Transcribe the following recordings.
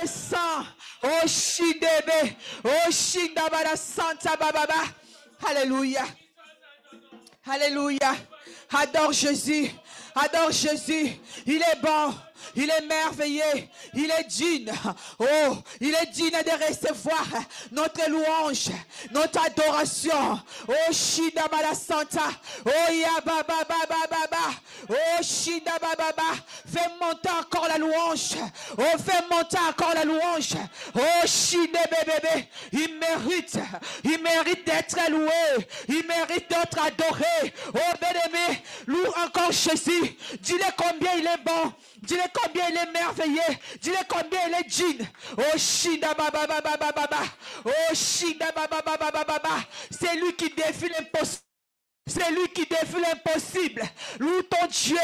descend. Oh Shidebe. Oh Shindabara Santa Bababa. Alléluia. Alléluia. Adore Jésus. Adore Jésus. Il est bon. Il est merveilleux. Il est digne. Oh, il est digne de recevoir notre louange, notre adoration. Oh, Shida Bala Santa. Oh, Yababa Baba Baba. Oh, Shida Baba Baba. Fais monter encore la louange. Oh, fais monter encore la louange. Oh, Shida Bébé. Il mérite d'être loué. Il mérite d'être adoré. Oh, bien-aimé, loue encore Jésus. Dis-le combien il est bon. Dis-le combien il est merveilleux. Dis-le combien il est digne. Oh, Shida Baba Baba Baba. Oh, Shida Baba Baba Baba. C'est lui qui défie l'impossible. C'est lui qui défie l'impossible. Loue ton Dieu.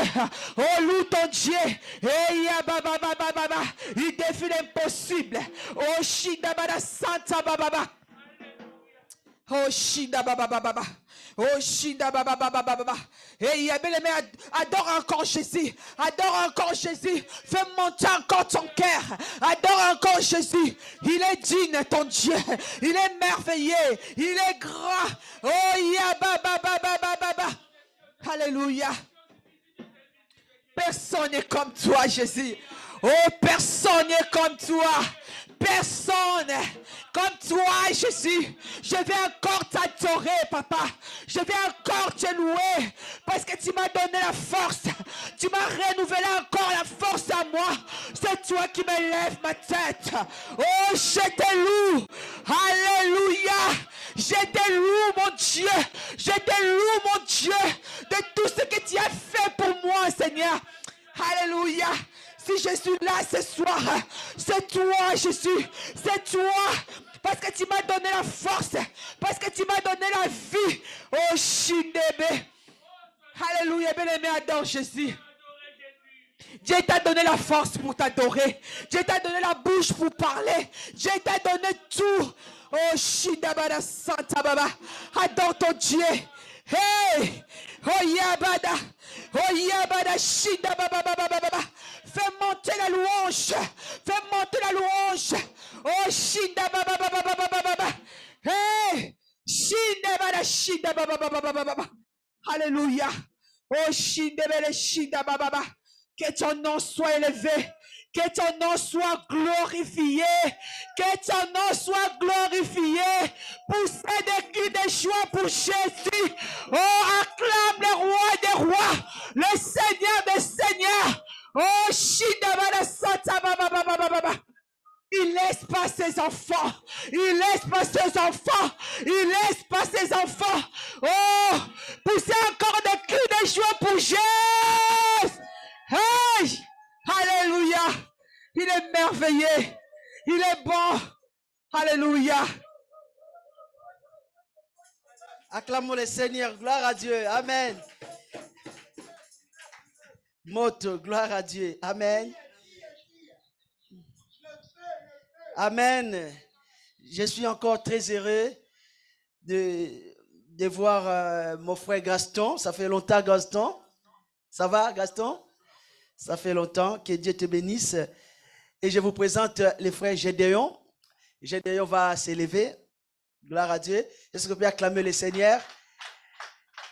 Oh, loue ton Dieu. Hey, Baba Baba Baba. Il défie l'impossible. Oh, Shida Baba Santa Baba. Oh, Shida Baba Baba. Oh, Shida Baba Baba Baba. Et bien-aimé, adore encore Jésus. Adore encore Jésus. Fais monter encore ton cœur. Adore encore Jésus. Il est digne, ton Dieu. Il est merveilleux. Il est grand. Oh, ya Baba Baba Baba. Alléluia. Personne n'est comme toi, Jésus. Oh, personne n'est comme toi. Personne comme toi, Jésus. Je vais encore t'adorer, papa. Je vais encore te louer parce que tu m'as donné la force. Tu m'as renouvelé encore la force à moi. C'est toi qui me lève ma tête. Oh, je te loue. Alléluia. Je te loue, mon Dieu. Je te loue, mon Dieu, de tout ce que tu as fait pour moi, Seigneur. Alléluia. Si je suis là ce soir, c'est toi, Jésus. C'est toi. Parce que tu m'as donné la force. Parce que tu m'as donné la vie. Oh, Shindebe. Alléluia. Bien-aimé, adore Jésus. Dieu t'a donné la force pour t'adorer. Dieu t'a donné la bouche pour parler. Dieu t'a donné tout. Oh, Shindabada Santa Baba. Adore ton Dieu. Hey! Oh, Yabada. Oh, Yabada Shindababa Baba. Fais monter la louange. Fais monter la louange. Oh, Shindababa Baba. Hey! Shindabada Baba. Alléluia. Oh, Shindababa. Que ton nom soit élevé. Que ton nom soit glorifié. Que ton nom soit glorifié. Poussez des cris de joie pour Jésus. Oh, acclame le roi des rois. Le Seigneur des seigneurs. Oh, Shindabada Santa Baba. Il laisse pas ses enfants. Il laisse pas ses enfants. Il laisse pas ses enfants. Oh, poussez encore des cris de joie pour Jésus. Hey! Alléluia! Il est merveilleux. Il est bon. Alléluia. Acclamons le Seigneur. Gloire à Dieu. Amen. Moto, gloire à Dieu. Amen. Amen. Je suis encore très heureux de voir mon frère Gaston. Ça fait longtemps, Gaston. Ça va, Gaston? Ça fait longtemps. Que Dieu te bénisse. Et je vous présente le frère Gédéon. Gédéon va s'élever. Gloire à Dieu. Est-ce que vous pouvez acclamer le Seigneur?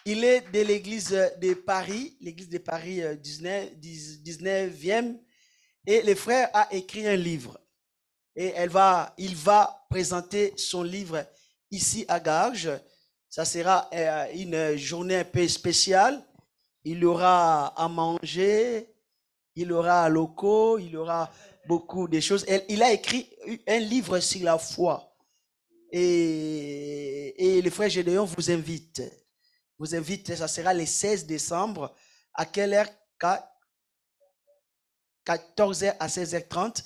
Il est de l'église de Paris, 19e. Et le frère a écrit un livre. Et il va présenter son livre ici à Garges. Ça sera une journée un peu spéciale. Il y aura à manger, il y aura à locaux, il y aura beaucoup de choses. Il a écrit un livre sur la foi. Et le frère Gédéon vous invite. Ça sera le 16 décembre. À quelle heure? 14h à 16h30.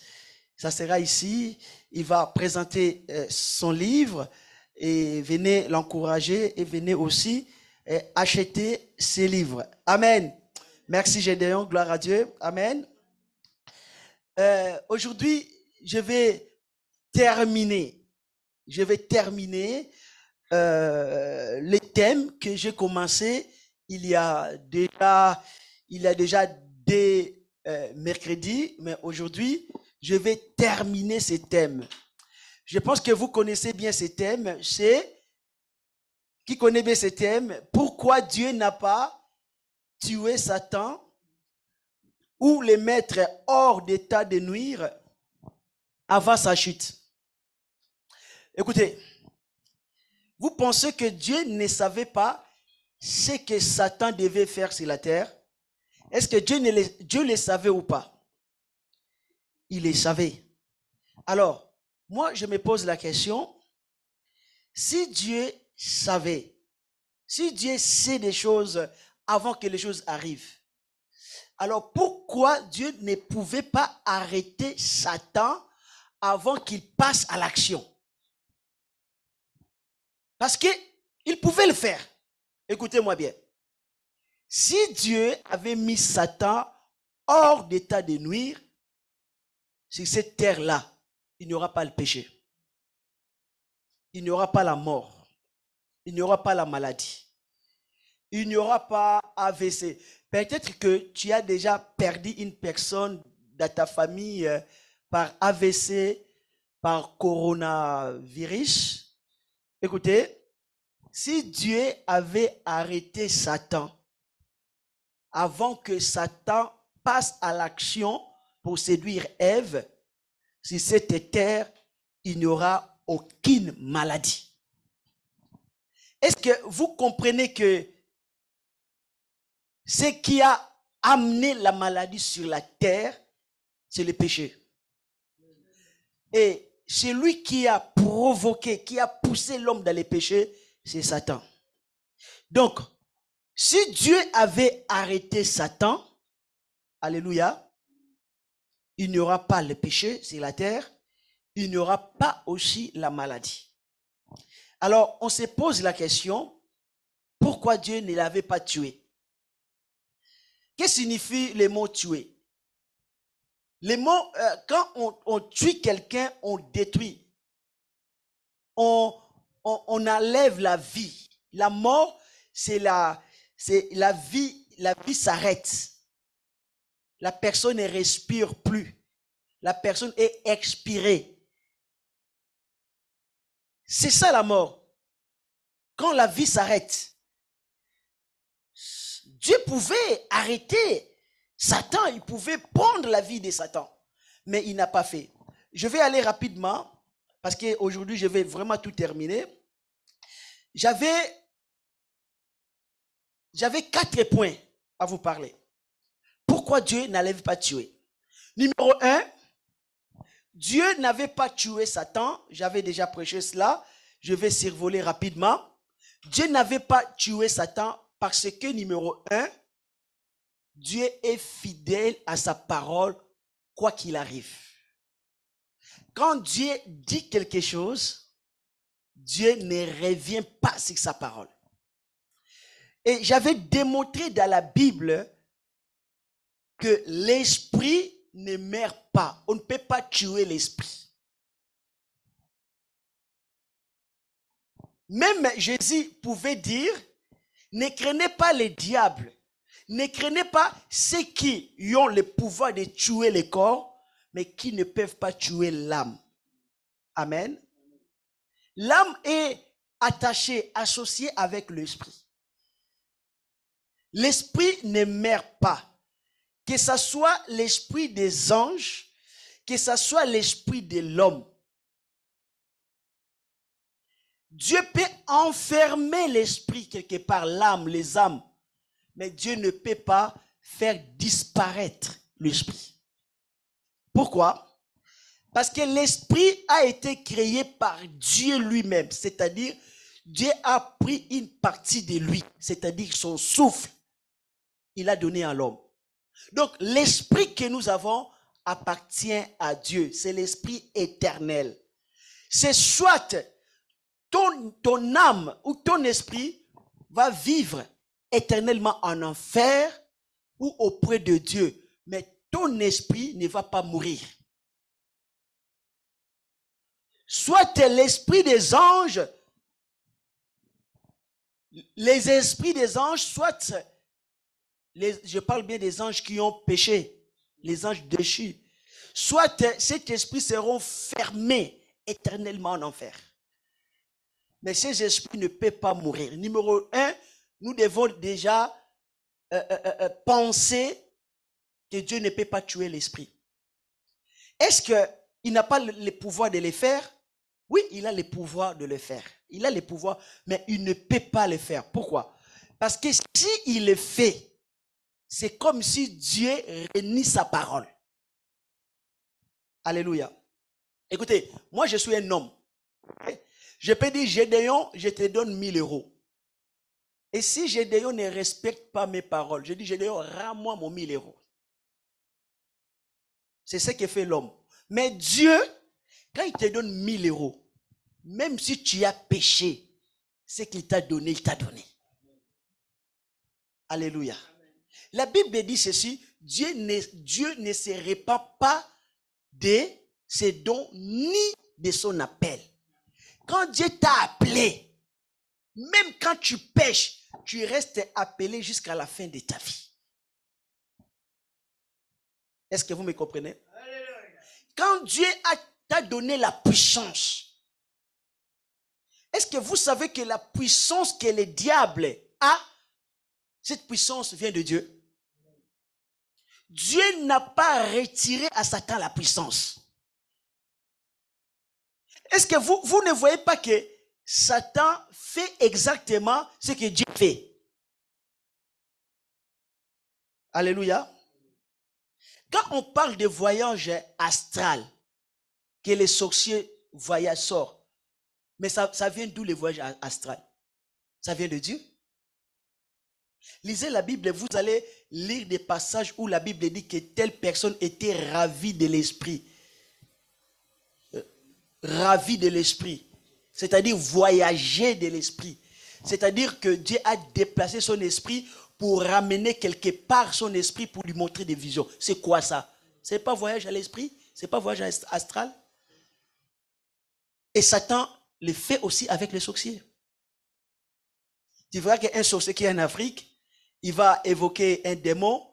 Ça sera ici. Il va présenter son livre et venez l'encourager et venez aussi acheter ses livres. Amen. Merci Gédéon, gloire à Dieu. Amen. Aujourd'hui, je vais terminer le thème que j'ai commencé il y a déjà des mercredis, mais aujourd'hui, je vais terminer ces thèmes. Je pense que vous connaissez bien ces thèmes. Qui connaît bien ces thèmes? Pourquoi Dieu n'a pas tué Satan ou les mettre hors d'état de nuire avant sa chute? Écoutez, vous pensez que Dieu ne savait pas ce que Satan devait faire sur la terre? Est-ce que Dieu le savait ou pas? Il le savait. Alors, moi, je me pose la question, si Dieu savait, si Dieu sait des choses avant que les choses arrivent, alors pourquoi Dieu ne pouvait pas arrêter Satan avant qu'il passe à l'action? Parce qu'il pouvait le faire. Écoutez-moi bien. Si Dieu avait mis Satan hors d'état de nuire, sur cette terre-là, il n'y aura pas le péché. Il n'y aura pas la mort. Il n'y aura pas la maladie. Il n'y aura pas AVC. Peut-être que tu as déjà perdu une personne dans ta famille par AVC, par coronavirus. Écoutez, si Dieu avait arrêté Satan avant que Satan passe à l'action pour séduire Ève, sur cette terre, il n'y aura aucune maladie. Est-ce que vous comprenez que ce qui a amené la maladie sur la terre, c'est le péché? Et celui qui a provoqué, qui a poussé l'homme dans les péchés, c'est Satan. Donc, si Dieu avait arrêté Satan, alléluia, il n'y aura pas le péché sur la terre, il n'y aura pas aussi la maladie. Alors, on se pose la question, pourquoi Dieu ne l'avait pas tué? Qu'est-ce que signifie le mot tuer? Le mot, quand on tue quelqu'un, on détruit. On enlève la vie. La mort, c'est la vie s'arrête. La personne ne respire plus. La personne est expirée. C'est ça la mort. Quand la vie s'arrête. Dieu pouvait arrêter Satan, il pouvait prendre la vie de Satan. Mais il n'a pas fait. Je vais aller rapidement, parce qu'aujourd'hui je vais vraiment tout terminer. J'avais 4 points à vous parler. Pourquoi Dieu n'allait pas tuer? Numéro 1, Dieu n'avait pas tué Satan. J'avais déjà prêché cela. Je vais survoler rapidement. Dieu n'avait pas tué Satan parce que, numéro 1, Dieu est fidèle à sa parole, quoi qu'il arrive. Quand Dieu dit quelque chose, Dieu ne revient pas sur sa parole. Et j'avais démontré dans la Bible que l'esprit ne meurt pas. On ne peut pas tuer l'esprit. Même Jésus pouvait dire, ne craignez pas les diables, ne craignez pas ceux qui ont le pouvoir de tuer le corps, mais qui ne peuvent pas tuer l'âme. Amen. L'âme est attachée, associée avec l'esprit. L'esprit ne meurt pas. Que ce soit l'esprit des anges, que ce soit l'esprit de l'homme. Dieu peut enfermer l'esprit quelque part, l'âme, les âmes. Mais Dieu ne peut pas faire disparaître l'esprit. Pourquoi? Parce que l'esprit a été créé par Dieu lui-même. C'est-à-dire, Dieu a pris une partie de lui. C'est-à-dire son souffle. Il a donné à l'homme. Donc, l'esprit que nous avons appartient à Dieu. C'est l'esprit éternel. C'est soit ton âme ou ton esprit va vivre éternellement en enfer ou auprès de Dieu. Mais ton esprit ne va pas mourir. Soit l'esprit des anges, les esprits des anges, soit... je parle bien des anges qui ont péché, les anges déchus. soit cet esprit seront fermés éternellement en enfer. Mais ces esprits ne peuvent pas mourir. Numéro 1, nous devons déjà penser que Dieu ne peut pas tuer l'esprit. Est-ce qu'il n'a pas le pouvoir de le faire? Oui, il a le pouvoir de le faire. Il a le pouvoir, mais il ne peut pas le faire. Pourquoi? Parce que s'il le fait, c'est comme si Dieu renie sa parole. Alléluia. Écoutez, moi je suis un homme. Je peux dire, Gédéon, je te donne 1000 euros. Et si Gédéon ne respecte pas mes paroles, je dis, Gédéon, rends-moi mon 1000 euros. C'est ce que fait l'homme. Mais Dieu, quand il te donne 1000 euros, même si tu as péché, ce qu'il t'a donné, il t'a donné. Alléluia. La Bible dit ceci, Dieu ne se répand pas de ses dons ni de son appel. Quand Dieu t'a appelé, même quand tu pêches, tu restes appelé jusqu'à la fin de ta vie. Est-ce que vous me comprenez? Quand Dieu t'a donné la puissance, est-ce que vous savez que la puissance que le diable a, cette puissance vient de Dieu? Dieu n'a pas retiré à Satan la puissance. Est-ce que vous ne voyez pas que Satan fait exactement ce que Dieu fait? Alléluia. Quand on parle de voyage astral, que les sorciers voyagent, sortent, mais ça vient d'où les voyages astrales? Ça vient de Dieu. Lisez la Bible, vous allez lire des passages où la Bible dit que telle personne était ravie de l'esprit. Ravie de l'esprit. C'est-à-dire voyager de l'esprit. C'est-à-dire que Dieu a déplacé son esprit pour ramener quelque part son esprit pour lui montrer des visions. C'est quoi ça? C'est pas voyage à l'esprit? C'est pas voyage astral? Et Satan le fait aussi avec les sorciers. Tu verras qu'un sorcier qui est en Afrique, il va évoquer un démon,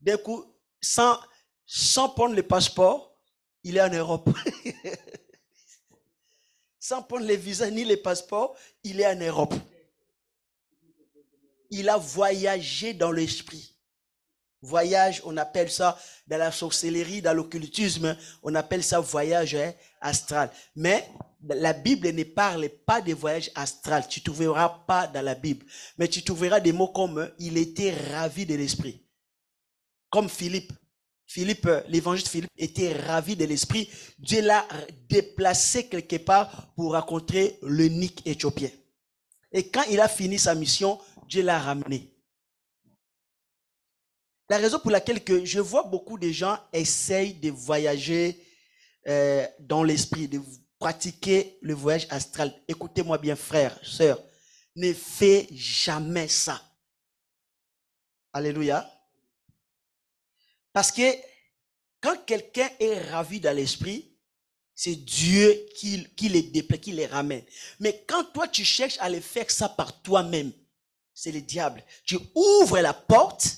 d'un coup, sans prendre le passeport, il est en Europe. Sans prendre les visas ni les passeports, il est en Europe. Il a voyagé dans l'esprit. Voyage, on appelle ça, dans la sorcellerie, dans l'occultisme, on appelle ça voyage astral. Mais la Bible ne parle pas de voyage astral. Tu ne trouveras pas dans la Bible. Mais tu trouveras des mots comme il était ravi de l'esprit. Comme Philippe. L'évangile Philippe était ravi de l'esprit. Dieu l'a déplacé quelque part pour rencontrer l'eunuque éthiopien. Et quand il a fini sa mission, Dieu l'a ramené. La raison pour laquelle que je vois beaucoup de gens essayent de voyager dans l'esprit, de pratiquer le voyage astral. Écoutez-moi bien, frères, sœurs, ne fais jamais ça. Alléluia. Parce que quand quelqu'un est ravi dans l'esprit, c'est Dieu qui les déplace, qui les ramène. Mais quand toi, tu cherches à le faire ça par toi-même, c'est le diable. Tu ouvres la porte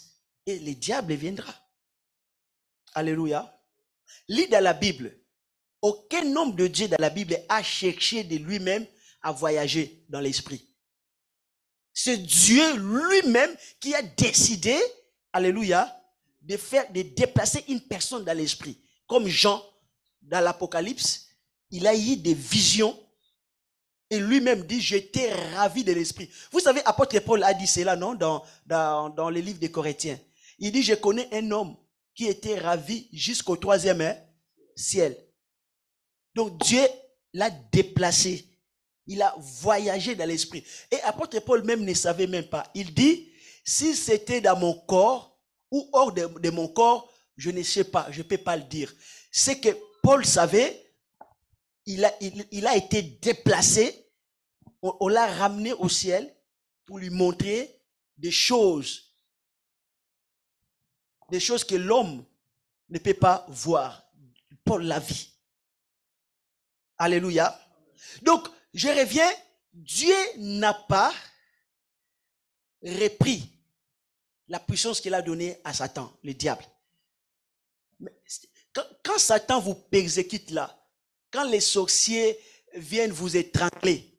et le diable viendra. Alléluia. Lis dans la Bible. Aucun homme de Dieu dans la Bible a cherché de lui-même à voyager dans l'esprit. C'est Dieu lui-même qui a décidé, alléluia, de déplacer une personne dans l'esprit. Comme Jean, dans l'Apocalypse, il a eu des visions et lui-même dit, j'étais ravi de l'esprit. Vous savez, apôtre Paul a dit cela, non, dans les livres des Corinthiens. Il dit, je connais un homme qui était ravi jusqu'au 3e ciel. Donc Dieu l'a déplacé. Il a voyagé dans l'esprit. Et apôtre Paul même ne savait même pas. Il dit, si c'était dans mon corps ou hors de mon corps, je ne sais pas, je ne peux pas le dire. C'est que Paul savait, il a été déplacé, on l'a ramené au ciel pour lui montrer des choses que l'homme ne peut pas voir. Paul l'a vu. Alléluia. Donc, je reviens, Dieu n'a pas repris la puissance qu'il a donnée à Satan, le diable. Quand Satan vous persécute là, quand les sorciers viennent vous étrangler,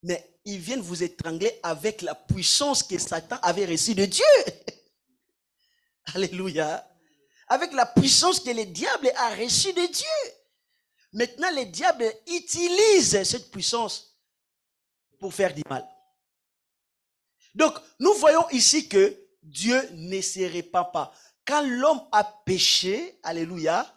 mais ils viennent vous étrangler avec la puissance que Satan avait reçue de Dieu. Alléluia. Avec la puissance que le diable a reçue de Dieu. Maintenant, le diable utilise cette puissance pour faire du mal. Donc, nous voyons ici que Dieu ne se répand pas. Quand l'homme a péché, alléluia,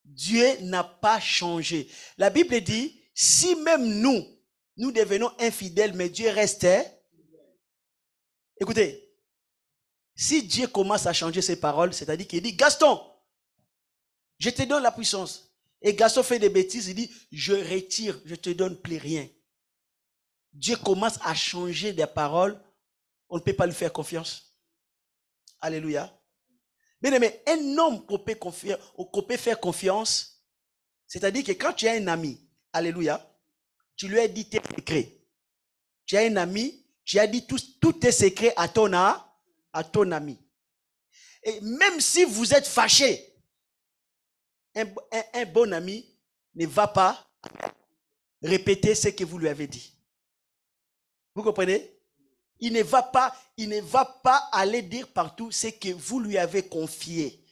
Dieu n'a pas changé. La Bible dit, si même nous devenons infidèles, mais Dieu restait. Écoutez, si Dieu commence à changer ses paroles, c'est-à-dire qu'il dit, Gaston, je te donne la puissance. Et Gaston fait des bêtises, il dit, je retire, je te donne plus rien. Dieu commence à changer des paroles, on ne peut pas lui faire confiance. Alléluia. Bien aimé, un homme qu'on peut faire confiance, c'est-à-dire que quand tu as un ami, alléluia, tu lui as dit tes secrets. Tu as un ami, tu as dit tous tes secrets à ton ami. Et même si vous êtes fâché, un bon ami ne va pas répéter ce que vous lui avez dit. Vous comprenez? Il ne va pas aller dire partout ce que vous lui avez confié.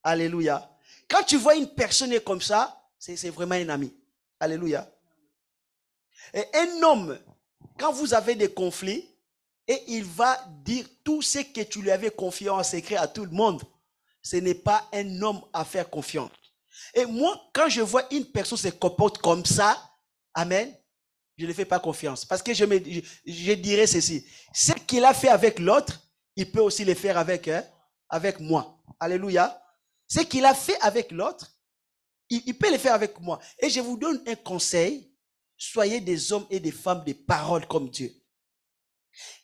Alléluia. Quand tu vois une personne comme ça, c'est vraiment un ami. Alléluia. Et un homme, quand vous avez des conflits, et il va dire tout ce que tu lui avais confié en secret à tout le monde, ce n'est pas un homme à faire confiance. Et moi, quand je vois une personne se comporte comme ça, amen, je ne fais pas confiance. Parce que je dirais ceci. Ce qu'il a fait avec l'autre, il peut aussi le faire avec moi. Alléluia. Ce qu'il a fait avec l'autre, il peut le faire avec moi. Et je vous donne un conseil. Soyez des hommes et des femmes de parole comme Dieu.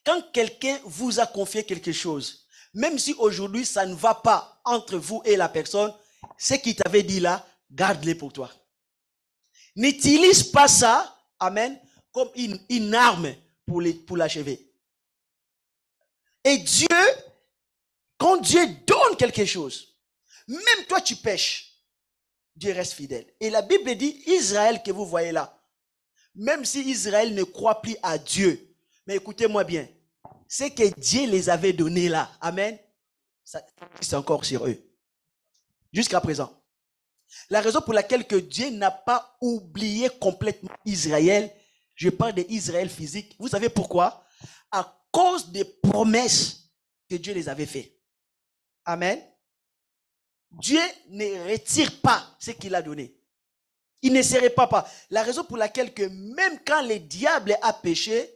Quand quelqu'un vous a confié quelque chose, même si aujourd'hui ça ne va pas entre vous et la personne, ce qu'il t'avait dit là, garde-le pour toi. N'utilise pas ça, amen, comme une arme pour l'achever. Et Dieu, quand Dieu donne quelque chose, même toi tu pêches, Dieu reste fidèle. Et la Bible dit, Israël que vous voyez là, même si Israël ne croit plus à Dieu, mais écoutez-moi bien, ce que Dieu les avait donné là, amen, c'est encore sur eux. Jusqu'à présent. La raison pour laquelle que Dieu n'a pas oublié complètement Israël, je parle d'Israël physique. Vous savez pourquoi? À cause des promesses que Dieu les avait faites. Amen. Dieu ne retire pas ce qu'il a donné. Il ne se répand pas. La raison pour laquelle que même quand le diable a péché,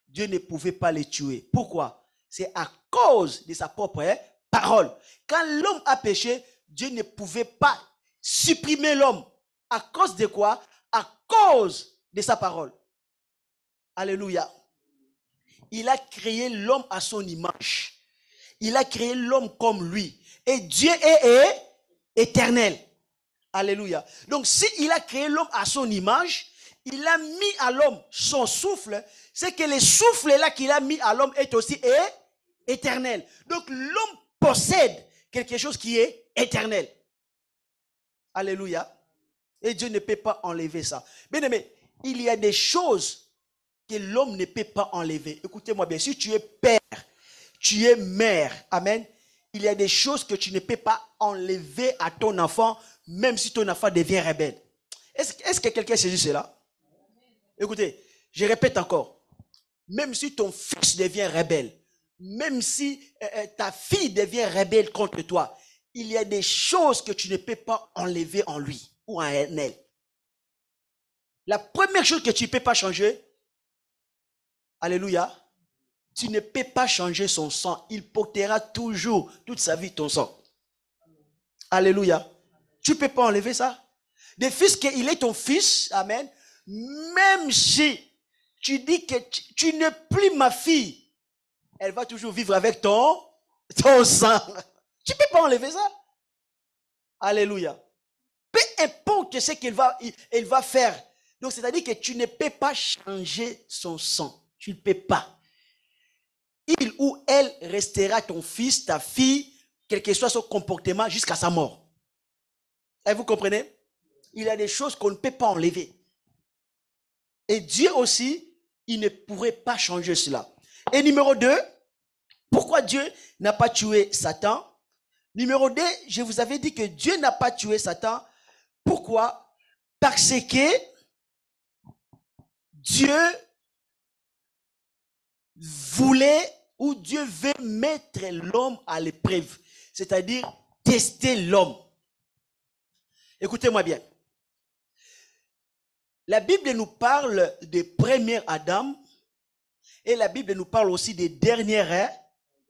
Dieu ne pouvait pas les tuer. Pourquoi? C'est à cause de sa propre parole. Quand l'homme a péché, Dieu ne pouvait pas supprimer l'homme. À cause de quoi? À cause de sa parole. Alléluia. Il a créé l'homme à son image. Il a créé l'homme comme lui. Et Dieu est éternel. Alléluia. Donc, s'il a créé l'homme à son image, il a mis à l'homme son souffle. C'est que le souffle là qu'il a mis à l'homme est aussi éternel. Donc, l'homme possède quelque chose qui est éternel. Alléluia. Et Dieu ne peut pas enlever ça. Bien aimé, il y a des choses que l'homme ne peut pas enlever. Écoutez-moi bien, si tu es père, tu es mère, amen, il y a des choses que tu ne peux pas enlever à ton enfant, même si ton enfant devient rebelle. Est-ce que quelqu'un sait cela? Écoutez, je répète encore. Même si ton fils devient rebelle, même si ta fille devient rebelle contre toi, il y a des choses que tu ne peux pas enlever en lui ou en elle. La première chose que tu ne peux pas changer, alléluia, tu ne peux pas changer son sang. Il portera toujours, toute sa vie, ton sang. Alléluia. Tu ne peux pas enlever ça. De fils qu'il est ton fils, amen, même si tu dis que tu n'es plus ma fille, elle va toujours vivre avec ton sang. Tu ne peux pas enlever ça. Alléluia. Peu importe ce qu'elle va faire. Donc, c'est-à-dire que tu ne peux pas changer son sang. Tu ne peux pas. Il ou elle restera ton fils, ta fille, quel que soit son comportement jusqu'à sa mort. Et vous comprenez? Il y a des choses qu'on ne peut pas enlever. Et Dieu aussi, il ne pourrait pas changer cela. Et numéro 2, pourquoi Dieu n'a pas tué Satan? Numéro 2, je vous avais dit que Dieu n'a pas tué Satan. Pourquoi? Parce que Dieu voulait ou Dieu veut mettre l'homme à l'épreuve, c'est-à-dire tester l'homme. Écoutez-moi bien. La Bible nous parle des premiers Adam et la Bible nous parle aussi des derniers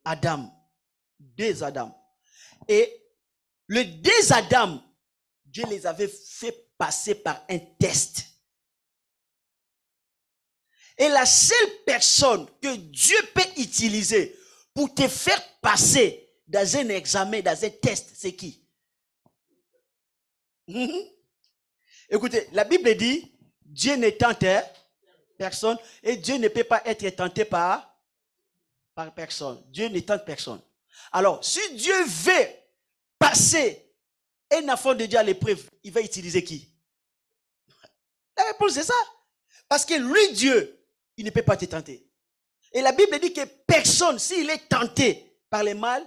Adam. Deux Adam. Et les deux Adam, Dieu les avait fait passer par un test. Et la seule personne que Dieu peut utiliser pour te faire passer dans un examen, dans un test, c'est qui? Écoutez, la Bible dit, Dieu ne tente personne et Dieu ne peut pas être tenté par personne. Dieu ne tente personne. Alors, si Dieu veut passer un enfant de Dieu à l'épreuve, il va utiliser qui? La réponse c'est ça. Parce que lui, Dieu, il ne peut pas te tenter. Et la Bible dit que personne, s'il est tenté par le mal,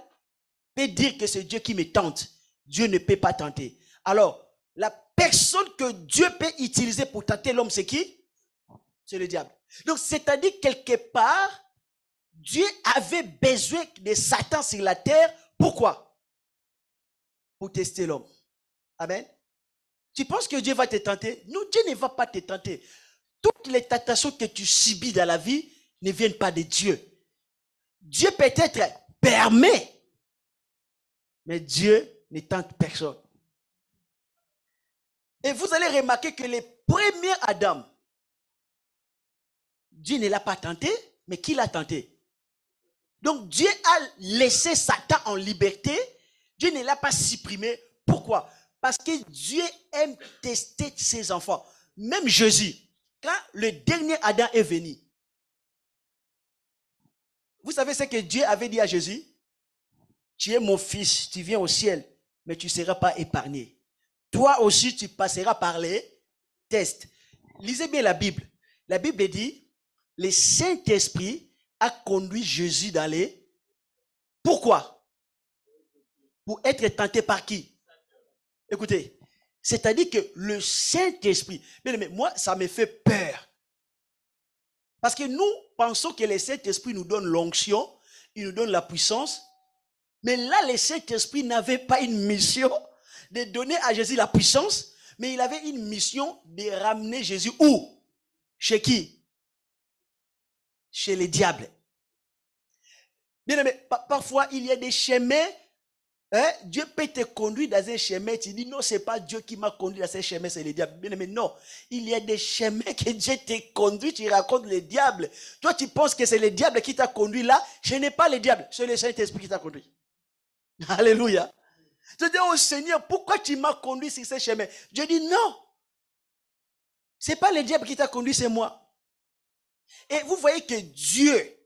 peut dire que c'est Dieu qui me tente. Dieu ne peut pas tenter. Alors, la personne que Dieu peut utiliser pour tenter l'homme, c'est qui? C'est le diable. Donc, c'est-à-dire quelque part, Dieu avait besoin de Satan sur la terre. Pourquoi? Pour tester l'homme. Amen. Tu penses que Dieu va te tenter? Non, Dieu ne va pas te tenter. Toutes les tentations que tu subis dans la vie ne viennent pas de Dieu. Dieu peut-être permet, mais Dieu ne tente personne. Et vous allez remarquer que les premiers Adam, Dieu ne l'a pas tenté, mais qui l'a tenté? Donc Dieu a laissé Satan en liberté. Dieu ne l'a pas supprimé. Pourquoi? Parce que Dieu aime tester ses enfants. Même Jésus, quand le dernier Adam est venu, vous savez ce que Dieu avait dit à Jésus? Tu es mon fils, tu viens au ciel, mais tu ne seras pas épargné. Toi aussi, tu passeras par les tests. Lisez bien la Bible. La Bible dit, le Saint-Esprit a conduit Jésus dans les... Pourquoi? Pour être tenté par qui? Écoutez, c'est-à-dire que le Saint-Esprit, mais moi, ça me fait peur. Parce que nous pensons que le Saint-Esprit nous donne l'onction, il nous donne la puissance. Mais là, le Saint-Esprit n'avait pas une mission de donner à Jésus la puissance, mais il avait une mission de ramener Jésus où? Chez qui? Chez les diables. Bien aimé, parfois, il y a des chemins. Dieu peut te conduire dans un chemin. Tu dis non, ce n'est pas Dieu qui m'a conduit dans ce chemin, c'est les diables. Bien aimé, non. Il y a des chemins que Dieu te conduit, tu racontes les diables. Toi, tu penses que c'est le diable qui t'a conduit là. Ce n'est pas le diable, c'est le Saint-Esprit qui t'a conduit. Alléluia. Tu dis, oh Seigneur, pourquoi tu m'as conduit sur ce chemin? Dieu dit non. Ce n'est pas le diable qui t'a conduit, c'est moi. Et vous voyez que Dieu,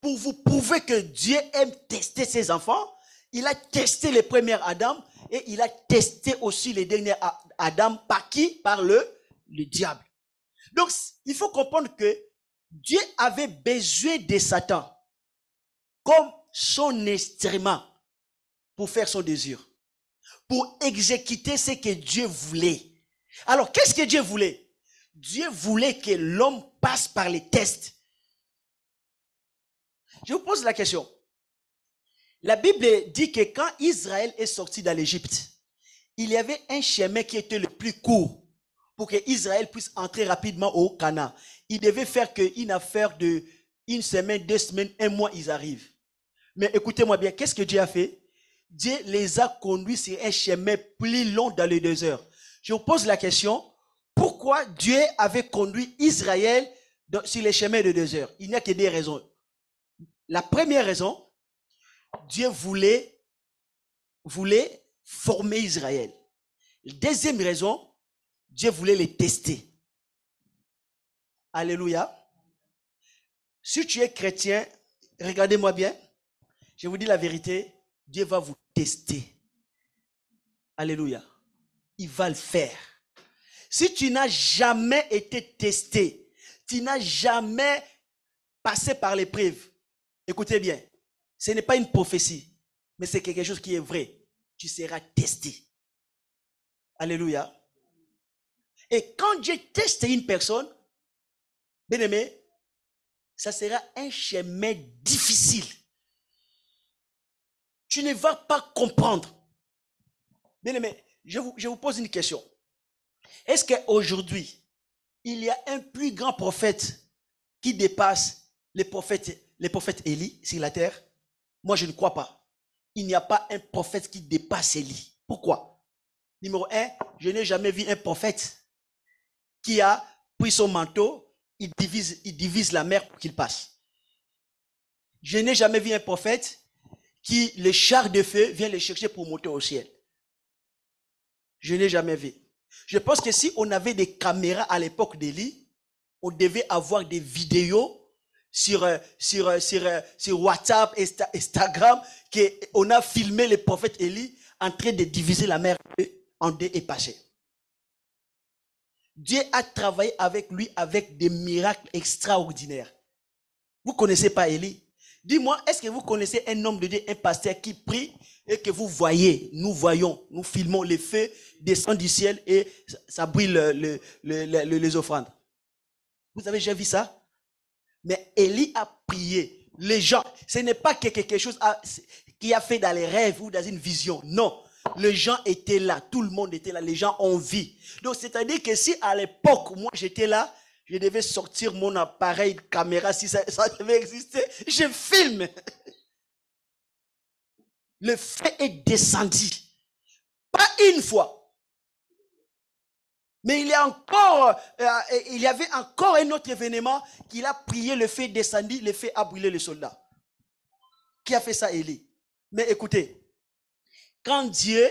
pour vous prouver que Dieu aime tester ses enfants, il a testé les premiers Adam et il a testé aussi les derniers Adam. Par qui? Par le diable. Donc, il faut comprendre que Dieu avait besoin de Satan comme son instrument pour faire son désir, pour exécuter ce que Dieu voulait. Alors, qu'est-ce que Dieu voulait? Dieu voulait que l'homme passe par les tests. Je vous pose la question. La Bible dit que quand Israël est sorti de l'Égypte, il y avait un chemin qui était le plus court pour que Israël puisse entrer rapidement au Canaan. Il devait faire qu'une affaire de une semaine, 2 semaines, 1 mois, ils arrivent. Mais écoutez-moi bien, qu'est-ce que Dieu a fait? Dieu les a conduits sur un chemin plus long dans le désert. Je vous pose la question, pourquoi Dieu avait conduit Israël sur les chemins de désert? Il n'y a que 2 raisons. La première raison, Dieu voulait former Israël. La deuxième raison, Dieu voulait les tester. Alléluia. Si tu es chrétien, regardez-moi bien. Je vous dis la vérité, Dieu va vous tester. Alléluia. il va le faire. Si tu n'as jamais été testé, tu n'as jamais passé par l'épreuve, écoutez bien, ce n'est pas une prophétie, mais c'est quelque chose qui est vrai. Tu seras testé. Alléluia. Et quand Dieu teste une personne, bien aimé, ça sera un chemin difficile. Tu ne vas pas comprendre. Bien aimé, je vous pose une question. Est-ce qu'aujourd'hui, il y a un plus grand prophète qui dépasse les prophètes Élie sur la terre? Moi, je ne crois pas. Il n'y a pas un prophète qui dépasse Élie. Pourquoi? Numéro 1, je n'ai jamais vu un prophète qui a pris son manteau, il divise la mer pour qu'il passe. Je n'ai jamais vu un prophète qui, le char de feu, vient le chercher pour monter au ciel. Je n'ai jamais vu. Je pense que si on avait des caméras à l'époque d'Élie, on devait avoir des vidéos sur WhatsApp, Instagram, qu'on a filmé le prophète Élie en train de diviser la mer en deux et passer. Dieu a travaillé avec lui avec des miracles extraordinaires. Vous ne connaissez pas Élie? Dis-moi, est-ce que vous connaissez un homme de Dieu, un pasteur qui prie et que vous voyez, nous voyons, nous filmons les feux descendre du ciel et ça brûle les offrandes? Vous avez déjà vu ça? Mais Élie a prié. Les gens, ce n'est pas quelque chose qui a fait dans les rêves ou dans une vision. Non. Les gens étaient là. Tout le monde était là. Les gens ont vu. Donc, c'est-à-dire que si à l'époque, moi, j'étais là, je devais sortir mon appareil caméra, si ça devait exister, je filme. Le feu est descendu. Pas une fois. Mais il y avait encore un autre événement qu'il a prié, le feu est descendu, le feu a brûlé les soldats. Qui a fait ça, Élie? Mais écoutez, quand Dieu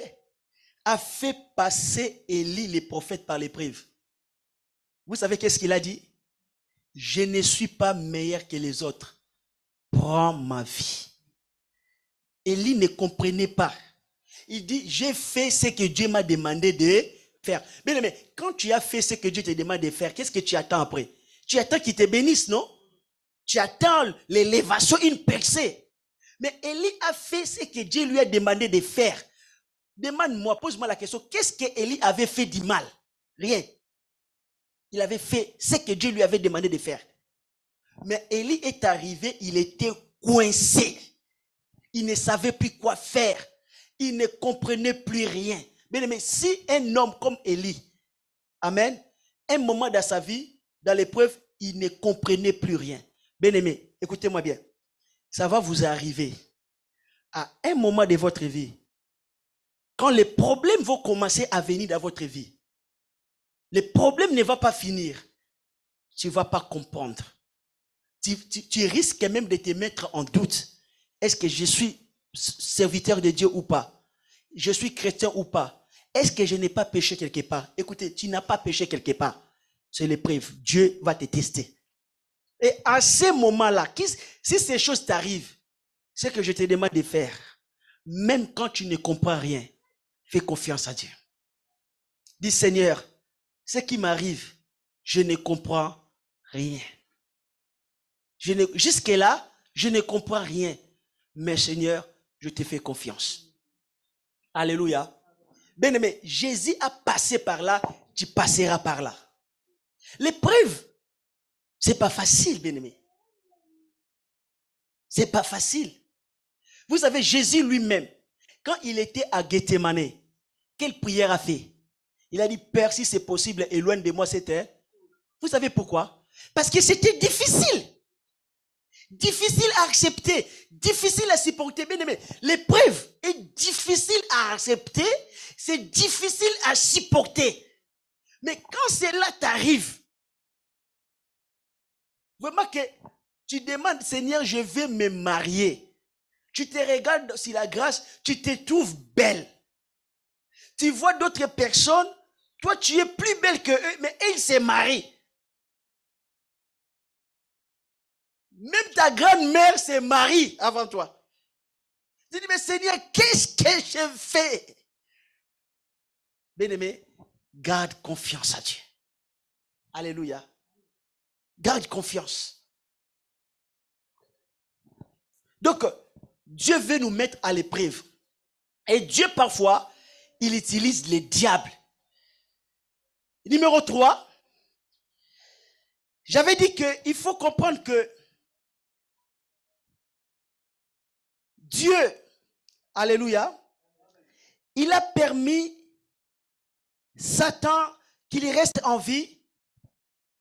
a fait passer Élie, les prophètes, par l'épreuve, vous savez qu'est-ce qu'il a dit? Je ne suis pas meilleur que les autres. Prends ma vie. Élie ne comprenait pas. Il dit, j'ai fait ce que Dieu m'a demandé de faire. Mais quand tu as fait ce que Dieu te demande de faire, qu'est-ce que tu attends après? Tu attends qu'il te bénisse, non? Tu attends l'élévation, une percée. Mais Élie a fait ce que Dieu lui a demandé de faire. Demande-moi, pose-moi la question, qu'est-ce que Élie avait fait du mal? Rien. Il avait fait ce que Dieu lui avait demandé de faire. Mais Élie est arrivé, il était coincé. Il ne savait plus quoi faire. Il ne comprenait plus rien. Mais si un homme comme Élie, amen, un moment dans sa vie, dans l'épreuve, il ne comprenait plus rien. Bien-aimé, écoutez-moi bien. Ça va vous arriver à un moment de votre vie, quand les problèmes vont commencer à venir dans votre vie, le problème ne va pas finir. Tu ne vas pas comprendre. Tu risques même de te mettre en doute. Est-ce que je suis serviteur de Dieu ou pas? Je suis chrétien ou pas? Est-ce que je n'ai pas péché quelque part? Écoutez, tu n'as pas péché quelque part. C'est l'épreuve. Dieu va te tester. Et à ce moment-là, si ces choses t'arrivent, ce que je te demande de faire, même quand tu ne comprends rien, fais confiance à Dieu. Dis, Seigneur, ce qui m'arrive, je ne comprends rien. Jusque-là, je ne comprends rien. Mais Seigneur, je te fais confiance. Alléluia. Bien-aimé, Jésus a passé par là, tu passeras par là. L'épreuve, c'est pas facile, bien-aimé. C'est pas facile. Vous savez, Jésus lui-même, quand il était à Gethsémane, quelle prière a fait? Il a dit, Père, si c'est possible, éloigne de moi cette heure. Vous savez pourquoi? Parce que c'était difficile. Difficile à accepter, difficile à supporter. Bien aimé, l'épreuve est difficile à accepter, c'est difficile à supporter. Mais quand cela t'arrive, vraiment que tu demandes, Seigneur, je vais me marier. Tu te regardes sur la grâce, tu te trouves belle. Tu vois d'autres personnes, toi tu es plus belle que eux, mais ils se marient. Même ta grand-mère se marie avant toi. Tu dis, mais Seigneur, qu'est-ce que je fais? Bien-aimé, garde confiance à Dieu. Alléluia. Garde confiance. Donc, Dieu veut nous mettre à l'épreuve. Et Dieu, parfois, il utilise les diables. Numéro 3, j'avais dit qu'il faut comprendre que Dieu, alléluia, il a permis Satan qu'il reste en vie.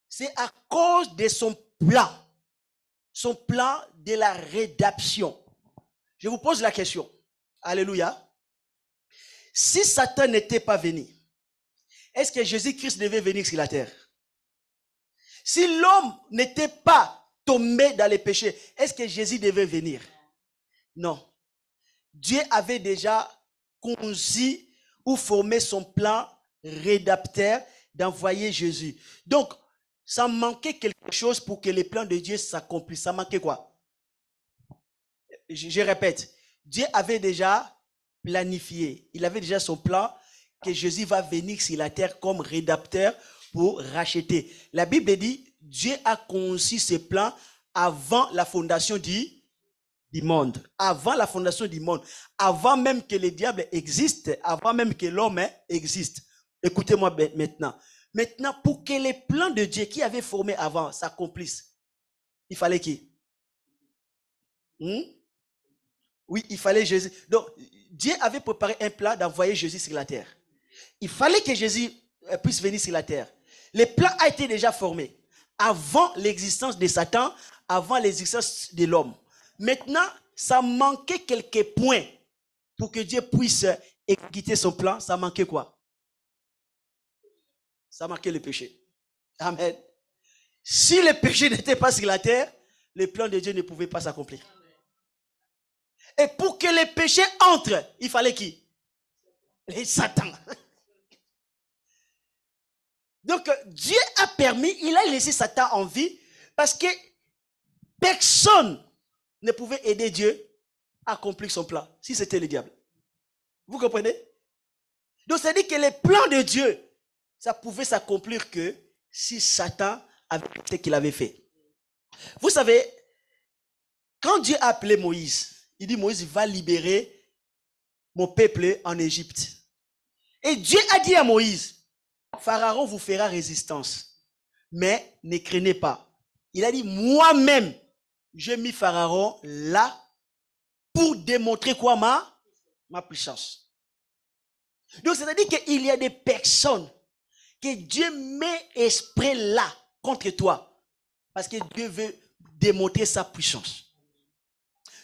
C'est à cause de son plan de la rédemption. Je vous pose la question. Alléluia. Si Satan n'était pas venu, est-ce que Jésus-Christ devait venir sur la terre? Si l'homme n'était pas tombé dans les péchés, est-ce que Jésus devait venir? Non. Dieu avait déjà conçu ou formé son plan rédempteur d'envoyer Jésus. Donc, ça manquait quelque chose pour que les plans de Dieu s'accomplissent. Ça manquait quoi? Je répète, Dieu avait déjà planifié. Il avait déjà son plan que Jésus va venir sur la terre comme rédempteur pour racheter. La Bible dit, Dieu a conçu ce plan avant la fondation du monde. Avant la fondation du monde. Avant même que le diable existe. Avant même que l'homme existe. Écoutez-moi maintenant. Maintenant, pour que les plans de Dieu qui avait formé avant s'accomplissent, il fallait qui? Oui, il fallait Jésus. Donc, Dieu avait préparé un plan d'envoyer Jésus sur la terre. Il fallait que Jésus puisse venir sur la terre. Le plan a été déjà formé avant l'existence de Satan, avant l'existence de l'homme. Maintenant, ça manquait quelques points pour que Dieu puisse exécuter son plan. Ça manquait quoi? Ça manquait le péché. Amen. Si le péché n'était pas sur la terre, le plan de Dieu ne pouvait pas s'accomplir. Et pour que le péché entre, il fallait qui? Les Satan. Donc, Dieu a permis, il a laissé Satan en vie parce que personne ne pouvait aider Dieu à accomplir son plan, si c'était le diable. Vous comprenez? Donc, ça dit que les plans de Dieu, ça pouvait s'accomplir que si Satan avait fait ce qu'il avait fait. Vous savez, quand Dieu a appelé Moïse, il dit Moïse va libérer mon peuple en Égypte. Et Dieu a dit à Moïse, Pharaon vous fera résistance, mais ne craignez pas. Il a dit, moi-même, j'ai mis Pharaon là pour démontrer quoi? Ma puissance. Donc, c'est-à-dire qu'il y a des personnes que Dieu met esprit là contre toi parce que Dieu veut démontrer sa puissance.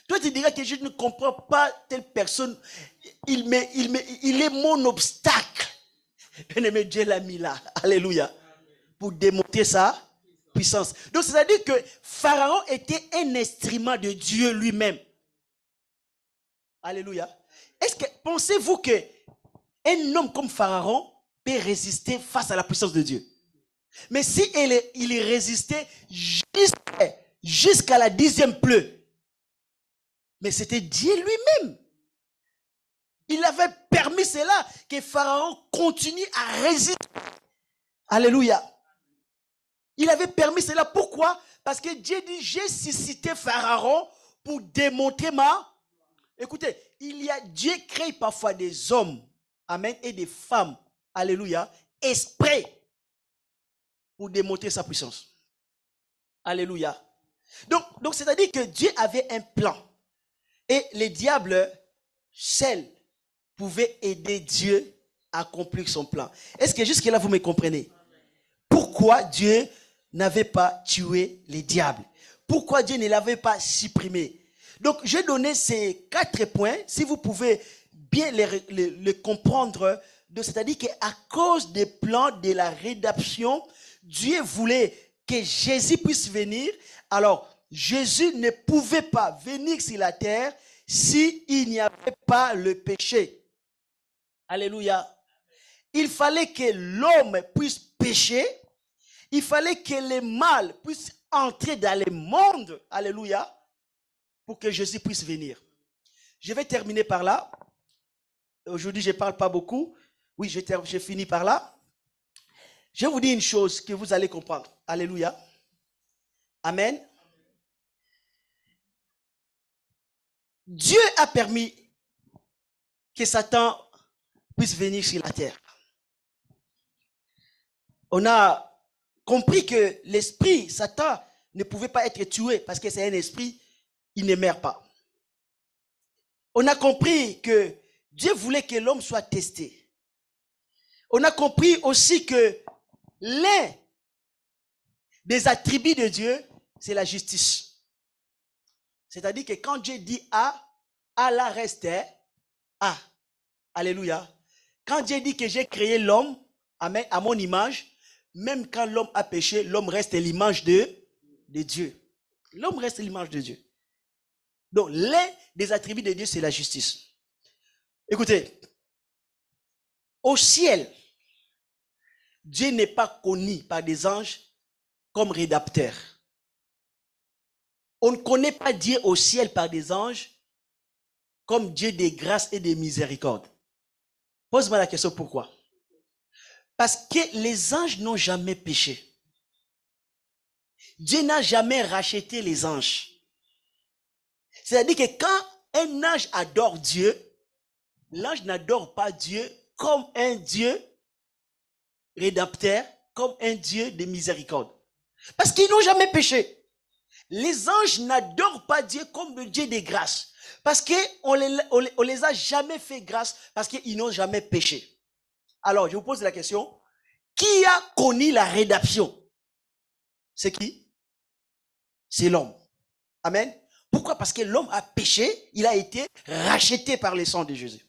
Toi, tu dirais que je ne comprends pas telle personne. Il est mon obstacle. Bien-aimé, Dieu l'a mis là. Alléluia. Pour démontrer sa puissance. Donc, c'est-à-dire que Pharaon était un instrument de Dieu lui-même. Alléluia. Est-ce que, pensez-vous qu'un homme comme Pharaon peut résister face à la puissance de Dieu? Mais si il résistait jusqu'à la 10e plaie, mais c'était Dieu lui-même. Il avait permis cela, que Pharaon continue à résister. Alléluia. Il avait permis cela. Pourquoi? Parce que Dieu dit, j'ai suscité Pharaon pour démontrer Écoutez, Dieu crée parfois des hommes, amen, et des femmes, alléluia, exprès pour démontrer sa puissance. Alléluia. Donc c'est-à-dire que Dieu avait un plan. Et les diables, seuls, pouvaient aider Dieu à accomplir son plan. Est-ce que jusque-là, vous me comprenez? Pourquoi Dieu n'avait pas tué les diables? Pourquoi Dieu ne l'avait pas supprimé? Donc, j'ai donné ces 4 points, si vous pouvez bien les comprendre. C'est-à-dire qu'à cause des plans de la rédemption, Dieu voulait que Jésus puisse venir. Alors, Jésus ne pouvait pas venir sur la terre s'il n'y avait pas le péché. Alléluia. Il fallait que l'homme puisse pécher. Il fallait que le mal puisse entrer dans le monde. Alléluia. Pour que Jésus puisse venir. Je vais terminer par là. Aujourd'hui, je ne parle pas beaucoup. Oui, je finis par là. Je vais vous dire une chose que vous allez comprendre. Alléluia. Amen. Dieu a permis que Satan puisse venir sur la terre. On a compris que l'esprit, Satan, ne pouvait pas être tué parce que c'est un esprit, il ne meurt pas. On a compris que Dieu voulait que l'homme soit testé. On a compris aussi que l'un des attributs de Dieu, c'est la justice. C'est-à-dire que quand Dieu dit A, Allah reste A. Alléluia. Quand Dieu dit que j'ai créé l'homme, amen, à mon image, même quand l'homme a péché, l'homme reste l'image de Dieu. L'homme reste l'image de Dieu. Donc, l'un des attributs de Dieu, c'est la justice. Écoutez, au ciel, Dieu n'est pas connu par des anges comme rédacteur. On ne connaît pas Dieu au ciel par des anges comme Dieu des grâces et des miséricordes. Pose-moi la question, pourquoi? Parce que les anges n'ont jamais péché. Dieu n'a jamais racheté les anges. C'est-à-dire que quand un ange adore Dieu, l'ange n'adore pas Dieu comme un Dieu rédempteur, comme un Dieu de miséricorde. Parce qu'ils n'ont jamais péché. Les anges n'adorent pas Dieu comme le Dieu des grâces. Parce qu'on les a jamais fait grâce, parce qu'ils n'ont jamais péché. Alors, je vous pose la question, qui a connu la rédemption? C'est qui? C'est l'homme. Amen. Pourquoi? Parce que l'homme a péché, il a été racheté par le sang de Jésus.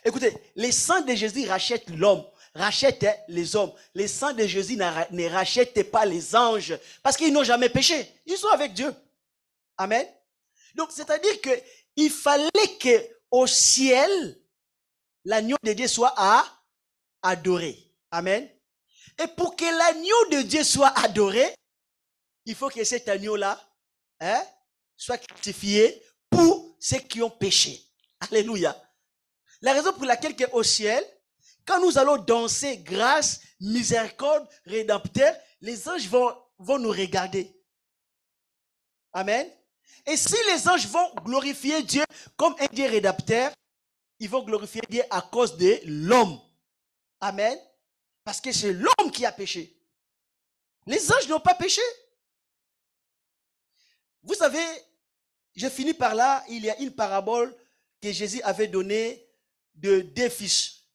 Écoutez, le sang de Jésus rachète l'homme, rachète les hommes. Le sang de Jésus ne rachète pas les anges, parce qu'ils n'ont jamais péché. Ils sont avec Dieu. Amen. Donc, c'est-à-dire qu'il fallait qu'au ciel, l'agneau de Dieu soit adoré. Amen. Et pour que l'agneau de Dieu soit adoré, il faut que cet agneau-là soit crucifié pour ceux qui ont péché. Alléluia. La raison pour laquelle au ciel, quand nous allons danser grâce, miséricorde, rédempteur, les anges vont nous regarder. Amen. Et si les anges vont glorifier Dieu comme un Dieu rédempteur, ils vont glorifier Dieu à cause de l'homme. Amen. Parce que c'est l'homme qui a péché. Les anges n'ont pas péché. Vous savez, je finis par là, il y a une parabole que Jésus avait donnée de deux fils.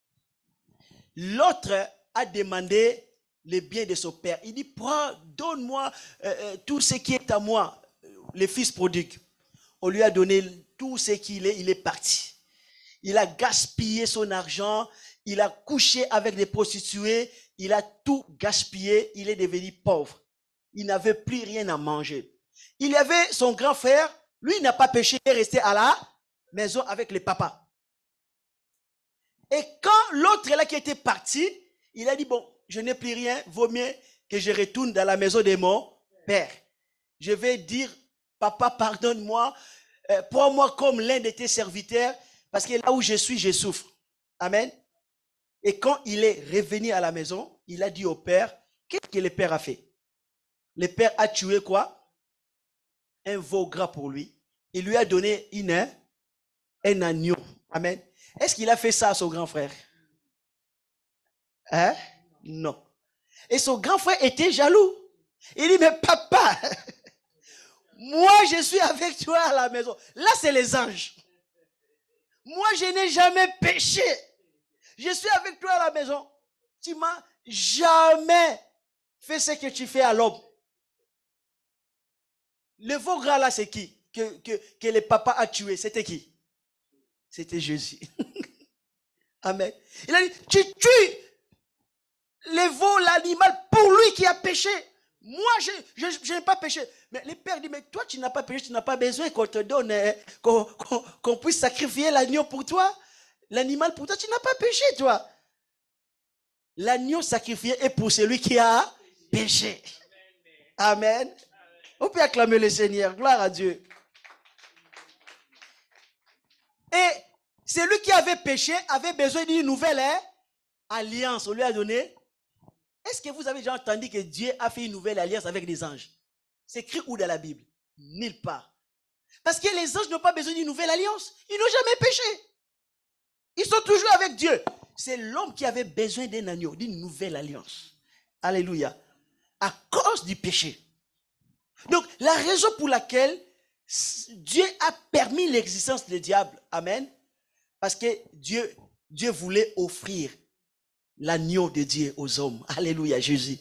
L'autre a demandé les biens de son père. Il dit, prends, donne-moi tout ce qui est à moi. Le fils prodigue. On lui a donné tout ce qu'il est, il est parti. Il a gaspillé son argent, il a couché avec des prostituées, il a tout gaspillé, il est devenu pauvre. Il n'avait plus rien à manger. Il y avait son grand frère, lui il n'a pas péché, il est resté à la maison avec le papa. Et quand l'autre là qui était parti, il a dit, bon, je n'ai plus rien, vaut mieux que je retourne dans la maison de mon père. Je vais dire, papa, pardonne-moi, prends-moi comme l'un de tes serviteurs, parce que là où je suis, je souffre. Amen. Et quand il est revenu à la maison, il a dit au père, qu'est-ce que le père a fait? Le père a tué quoi? Un veau gras pour lui. Il lui a donné un agneau. Amen. Est-ce qu'il a fait ça à son grand frère? Hein? Non. Et son grand frère était jaloux. Il dit, mais papa, moi je suis avec toi à la maison. Là c'est les anges. Moi je n'ai jamais péché. Je suis avec toi à la maison. Tu m'as jamais fait ce que tu fais à l'homme. Le veau gras là, c'est qui? Que le papa a tué. C'était qui? C'était Jésus. Amen. Il a dit, tu tues le veau, l'animal, pour lui qui a péché. Moi, je n'ai pas péché. Mais le père dit, mais toi, tu n'as pas péché, tu n'as pas besoin qu'on te donne, qu'on puisse sacrifier l'agneau pour toi, l'animal pour toi. Tu n'as pas péché, toi. L'agneau sacrifié est pour celui qui a péché. Amen. On peut acclamer le Seigneur. Gloire à Dieu. Et celui qui avait péché avait besoin d'une nouvelle alliance, on lui a donné. Est-ce que vous avez déjà entendu que Dieu a fait une nouvelle alliance avec les anges? C'est écrit où dans la Bible? Nulle part. Parce que les anges n'ont pas besoin d'une nouvelle alliance. Ils n'ont jamais péché. Ils sont toujours avec Dieu. C'est l'homme qui avait besoin d'un agneau, d'une nouvelle alliance. Alléluia. À cause du péché. Donc, la raison pour laquelle Dieu a permis l'existence du diable, amen, parce que Dieu voulait offrir l'agneau de Dieu aux hommes. Alléluia, Jésus.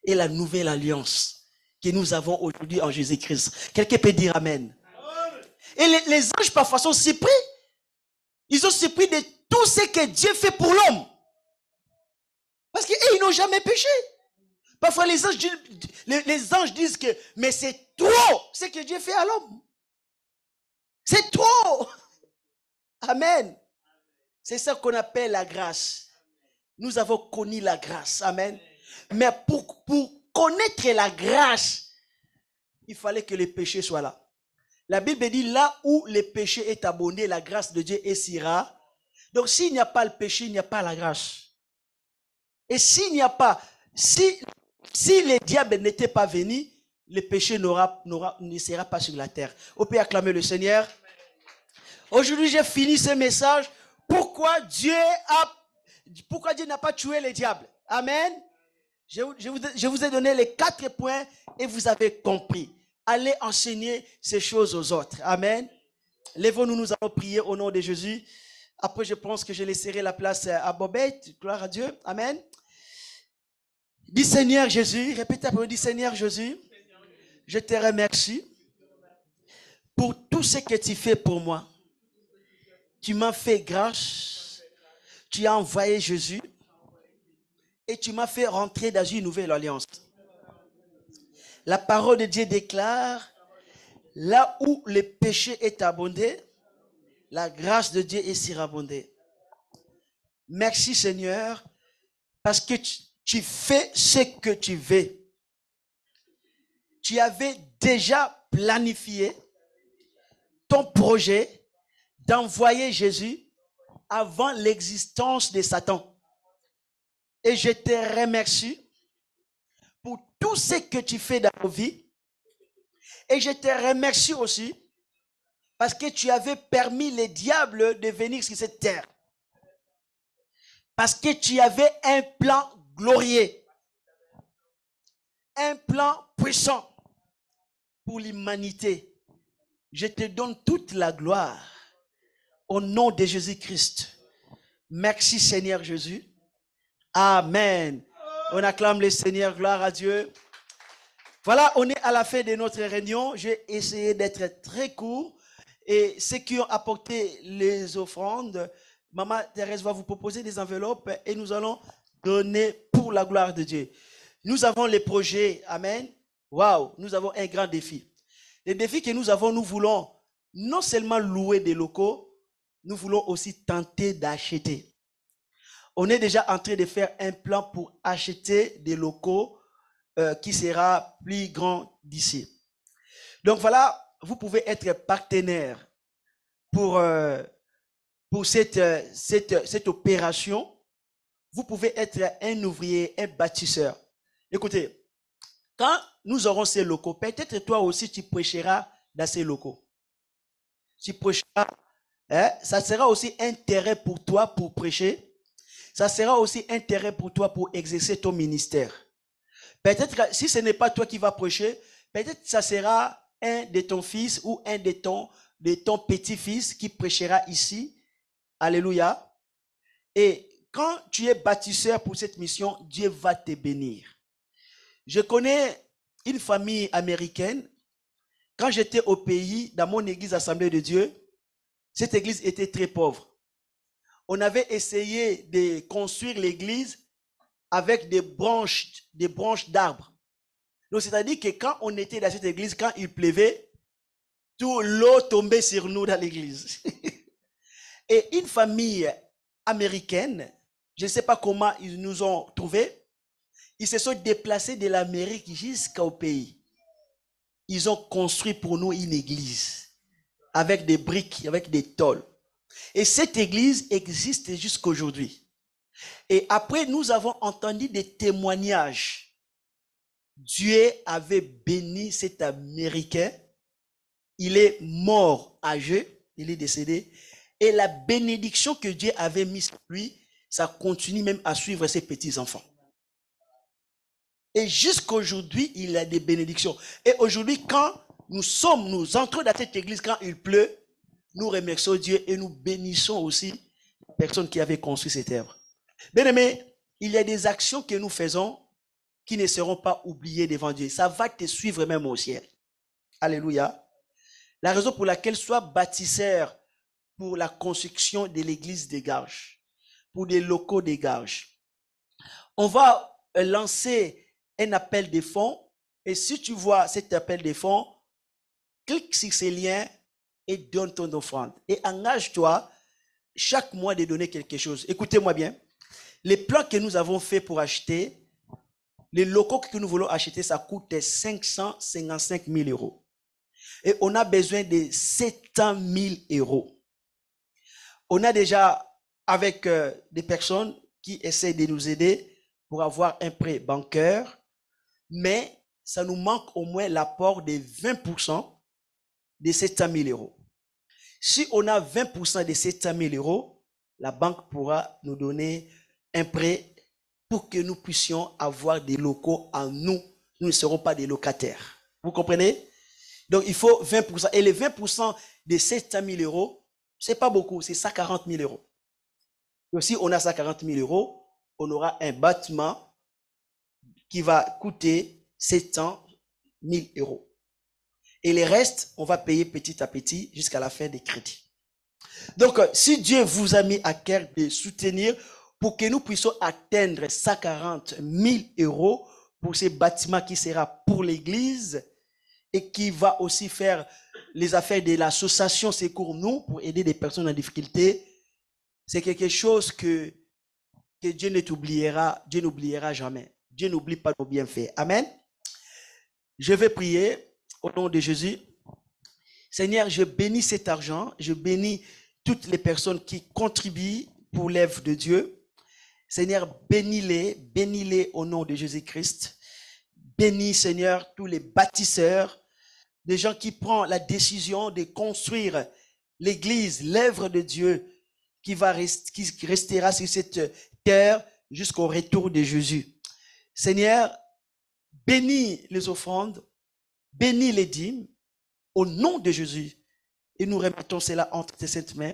Et la nouvelle alliance que nous avons aujourd'hui en Jésus-Christ. Quelqu'un peut dire amen. Et les anges parfois sont surpris. Ils sont surpris de tout ce que Dieu fait pour l'homme. Parce qu'ils n'ont jamais péché. Parfois les anges disent que, mais c'est trop ce que Dieu fait à l'homme. C'est trop. Amen. C'est ça qu'on appelle la grâce. Nous avons connu la grâce. Amen. Mais pour connaître la grâce, il fallait que le péché soit là. La Bible dit là où le péché est abondé, la grâce de Dieu est si rare. Donc s'il n'y a pas le péché, il n'y a pas la grâce. Et s'il n'y a pas, si le diable n'était pas venu, le péché ne sera pas sur la terre. On peut acclamer le Seigneur. Aujourd'hui, j'ai fini ce message. Pourquoi Dieu n'a pas tué le diable? Amen. Je vous ai donné les 4 points et vous avez compris. Allez enseigner ces choses aux autres. Amen. Lèvons-nous, nous allons prier au nom de Jésus. Après, je pense que je laisserai la place à Bobette. Gloire à Dieu. Amen. Dis Seigneur Jésus, répétez après moi, dis Seigneur Jésus, je te remercie pour tout ce que tu fais pour moi. Tu m'as fait grâce, tu as envoyé Jésus et tu m'as fait rentrer dans une nouvelle alliance. La parole de Dieu déclare, là où le péché est abondé, la grâce de Dieu est surabondée. Merci Seigneur, parce que tu fais ce que tu veux. Tu avais déjà planifié ton projet d'envoyer Jésus avant l'existence de Satan. Et je te remercie pour tout ce que tu fais dans nos vies. Et je te remercie aussi parce que tu avais permis les diables de venir sur cette terre. Parce que tu avais un plan glorieux, un plan puissant pour l'humanité. Je te donne toute la gloire au nom de Jésus-Christ. Merci Seigneur Jésus. Amen. On acclame le Seigneur, gloire à Dieu. Voilà, on est à la fin de notre réunion. J'ai essayé d'être très court. Et ceux qui ont apporté les offrandes, Maman Thérèse va vous proposer des enveloppes et nous allons donner pour la gloire de Dieu. Nous avons les projets, amen. Waouh, nous avons un grand défi. Le défi que nous avons, nous voulons non seulement louer des locaux, nous voulons aussi tenter d'acheter. On est déjà en train de faire un plan pour acheter des locaux qui sera plus grand d'ici. Donc voilà, vous pouvez être partenaire pour cette opération. Vous pouvez être un ouvrier, un bâtisseur. Écoutez, quand nous aurons ces locaux, peut-être toi aussi tu prêcheras dans ces locaux. Tu prêcheras, ça sera aussi un terrain pour toi pour prêcher. Ça sera aussi un terrain pour toi pour exercer ton ministère. Peut-être si ce n'est pas toi qui vas prêcher, peut-être ça sera un de ton fils ou un de ton petit-fils qui prêchera ici. Alléluia. Et quand tu es bâtisseur pour cette mission, Dieu va te bénir. Je connais une famille américaine. Quand j'étais au pays, dans mon église Assemblée de Dieu, cette église était très pauvre. On avait essayé de construire l'église avec des branches d'arbres. Donc, c'est-à-dire que quand on était dans cette église, quand il pleuvait, toute l'eau tombait sur nous dans l'église. Et une famille américaine, je ne sais pas comment ils nous ont trouvés, ils se sont déplacés de l'Amérique jusqu'au pays. Ils ont construit pour nous une église avec des briques, avec des tôles. Et cette église existe jusqu'à aujourd'hui. Et après, nous avons entendu des témoignages. Dieu avait béni cet Américain. Il est mort âgé, il est décédé. Et la bénédiction que Dieu avait mise sur lui, ça continue même à suivre ses petits-enfants. Et jusqu'aujourd'hui, il a des bénédictions. Et aujourd'hui, quand nous entrons dans cette église, quand il pleut, nous remercions Dieu et nous bénissons aussi les personnes qui avaient construit cette œuvre. Bien aimé, il y a des actions que nous faisons qui ne seront pas oubliées devant Dieu. Ça va te suivre même au ciel. Alléluia. La raison pour laquelle sois bâtisseur pour la construction de l'église des Garges, pour des locaux des Garges. On va lancer un appel de fonds. Et si tu vois cet appel de fonds, clique sur ces liens et donne ton offrande. Et engage-toi chaque mois de donner quelque chose. Écoutez-moi bien. Les plans que nous avons faits pour acheter, les locaux que nous voulons acheter, ça coûte 555 000 euros. Et on a besoin de 700 000 euros. On a déjà, avec des personnes qui essaient de nous aider pour avoir un prêt bancaire, mais ça nous manque au moins l'apport de 20% de 700 000 euros. Si on a 20% de 700 000 euros, la banque pourra nous donner un prêt pour que nous puissions avoir des locaux en nous. Nous ne serons pas des locataires. Vous comprenez? Donc, il faut 20%. Et les 20% de 700 000 euros, ce n'est pas beaucoup, c'est 140 000 euros. Donc, si on a 140 000 euros, on aura un bâtiment qui va coûter 700 000 euros. Et les restes, on va payer petit à petit jusqu'à la fin des crédits. Donc, si Dieu vous a mis à cœur de soutenir pour que nous puissions atteindre 140 000 euros pour ce bâtiment qui sera pour l'église et qui va aussi faire les affaires de l'association Secours Nous pour aider des personnes en difficulté, c'est quelque chose que Dieu n'oubliera jamais. Dieu n'oublie pas nos bienfaits. Amen. Je vais prier au nom de Jésus. Seigneur, je bénis cet argent. Je bénis toutes les personnes qui contribuent pour l'œuvre de Dieu. Seigneur, bénis-les au nom de Jésus-Christ. Bénis, Seigneur, tous les bâtisseurs, des gens qui prennent la décision de construire l'église, l'œuvre de Dieu qui restera sur cette terre jusqu'au retour de Jésus. Seigneur, bénis les offrandes, bénis les dîmes, au nom de Jésus. Et nous remettons cela entre tes saintes mains.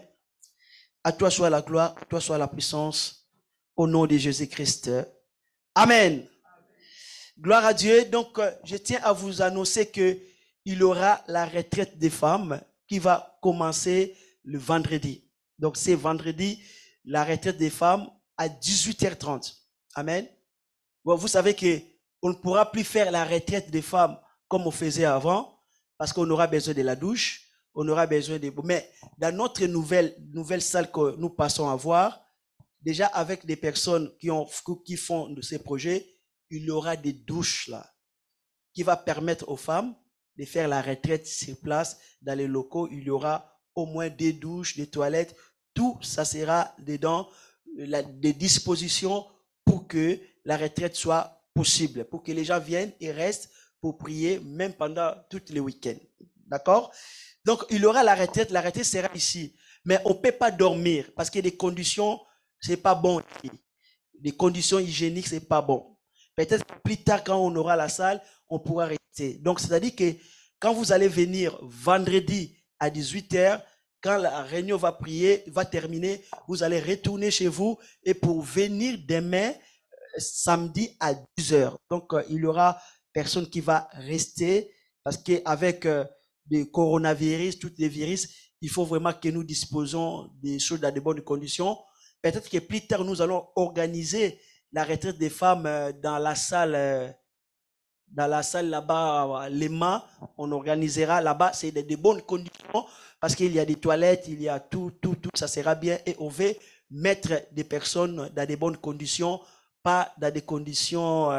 À toi soit la gloire, à toi soit la puissance, au nom de Jésus-Christ. Amen. Gloire à Dieu. Donc, je tiens à vous annoncer qu'il y aura la retraite des femmes qui va commencer le vendredi. Donc, c'est vendredi, la retraite des femmes à 18h30. Amen. Bon, vous savez qu'on ne pourra plus faire la retraite des femmes comme on faisait avant, parce qu'on aura besoin de la douche, on aura besoin de... Mais dans notre nouvelle salle que nous passons à voir, déjà avec des personnes qui font de ces projets, il y aura des douches là, qui va permettre aux femmes de faire la retraite sur place. Dans les locaux, il y aura au moins des douches, des toilettes, tout ça sera dedans, des dispositions pour que la retraite soit possible, pour que les gens viennent et restent pour prier, même pendant tous les week-ends. D'accord? Donc, il y aura la retraite sera ici. Mais on ne peut pas dormir parce que les conditions, ce n'est pas bon. Les conditions hygiéniques, ce n'est pas bon. Peut-être plus tard, quand on aura la salle, on pourra rester. Donc, c'est-à-dire que quand vous allez venir vendredi à 18h, quand la réunion va terminer, vous allez retourner chez vous et pour venir demain, samedi à 10h. Donc, il y aura personne qui va rester parce qu'avec le coronavirus, tous les virus, il faut vraiment que nous disposons des choses dans de bonnes conditions. Peut-être que plus tard, nous allons organiser la retraite des femmes dans la salle là-bas, Lema. On organisera là-bas, c'est de bonnes conditions parce qu'il y a des toilettes, il y a tout, ça sera bien et on veut mettre des personnes dans de bonnes conditions, pas dans des conditions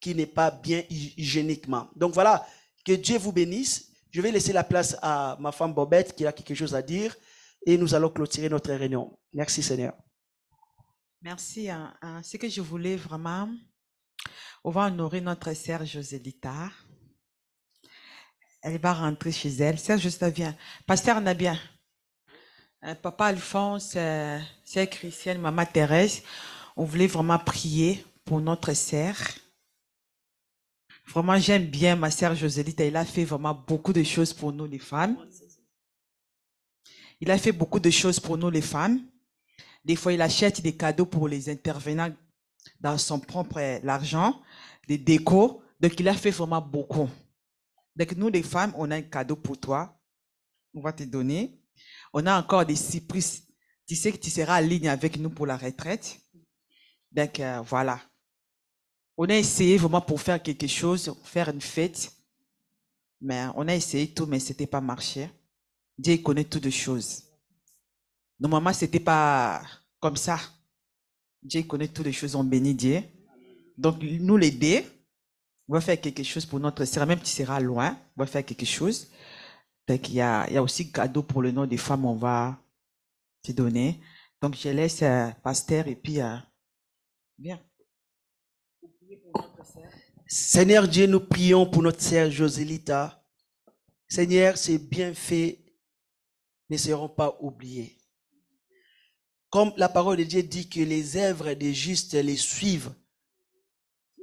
qui n'est pas bien hygiéniquement. Donc voilà, que Dieu vous bénisse. Je vais laisser la place à ma femme Bobette qui a quelque chose à dire et nous allons clôturer notre réunion. Merci Seigneur. Merci. Ce que je voulais vraiment, on va honorer notre sœur Josélita. Elle va rentrer chez elle. Sœur Josélita, viens. Pasteur Nabien, Papa Alphonse, sœur Christiane, Maman Thérèse, on voulait vraiment prier pour notre sœur. Vraiment, j'aime bien ma sœur Josélita. Elle a fait vraiment beaucoup de choses pour nous, les femmes. Il a fait beaucoup de choses pour nous, les femmes. Des fois, il achète des cadeaux pour les intervenants dans son propre l'argent, des décos. Donc, il a fait vraiment beaucoup. Donc, nous, les femmes, on a un cadeau pour toi. On va te donner. On a encore des surprises. Tu sais que tu seras en ligne avec nous pour la retraite. Donc, voilà. On a essayé vraiment pour faire quelque chose, faire une fête. Mais on a essayé tout, mais c'était pas marché. Dieu connaît toutes les choses. Normalement, c'était pas comme ça. Dieu connaît toutes les choses, on bénit Dieu. Donc, nous les deux, on va faire quelque chose pour notre sœur, même si tu seras loin, on va faire quelque chose. Donc, il y a aussi cadeau pour le nom des femmes, on va te donner. Donc, je laisse pasteur et puis, viens. Seigneur Dieu, nous prions pour notre sœur Josélita. Seigneur, ses bienfaits ne seront pas oubliés. Comme la parole de Dieu dit que les œuvres des justes les suivent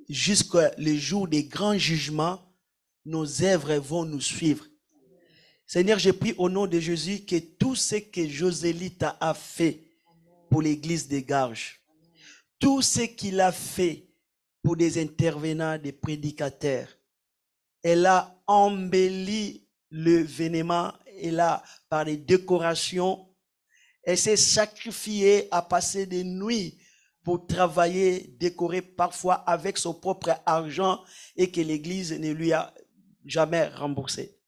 jusqu'au jour des grands jugements, nos œuvres vont nous suivre. Seigneur, je prie au nom de Jésus que tout ce que Josélita a fait pour l'église des Garges, tout ce qu'il a fait pour des intervenants, des prédicateurs, elle a embelli l'événement, elle a, par les décorations, elle s'est sacrifiée à passer des nuits pour travailler, décorer parfois avec son propre argent et que l'église ne lui a jamais remboursé.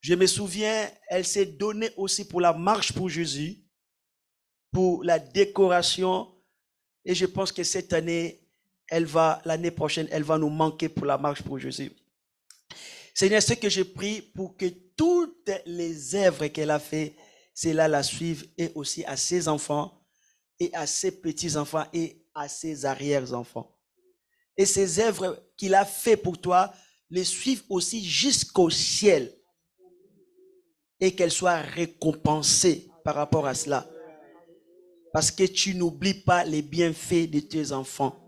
Je me souviens, elle s'est donnée aussi pour la marche pour Jésus, pour la décoration, et je pense que cette année, l'année prochaine, elle va nous manquer pour la marche pour Jésus. Seigneur, ce que je prie pour que toutes les œuvres qu'elle a fait, cela la suive et aussi à ses enfants et à ses petits-enfants et à ses arrière-enfants. Et ces œuvres qu'il a fait pour toi, les suivent aussi jusqu'au ciel et qu'elles soient récompensées par rapport à cela. Parce que tu n'oublies pas les bienfaits de tes enfants.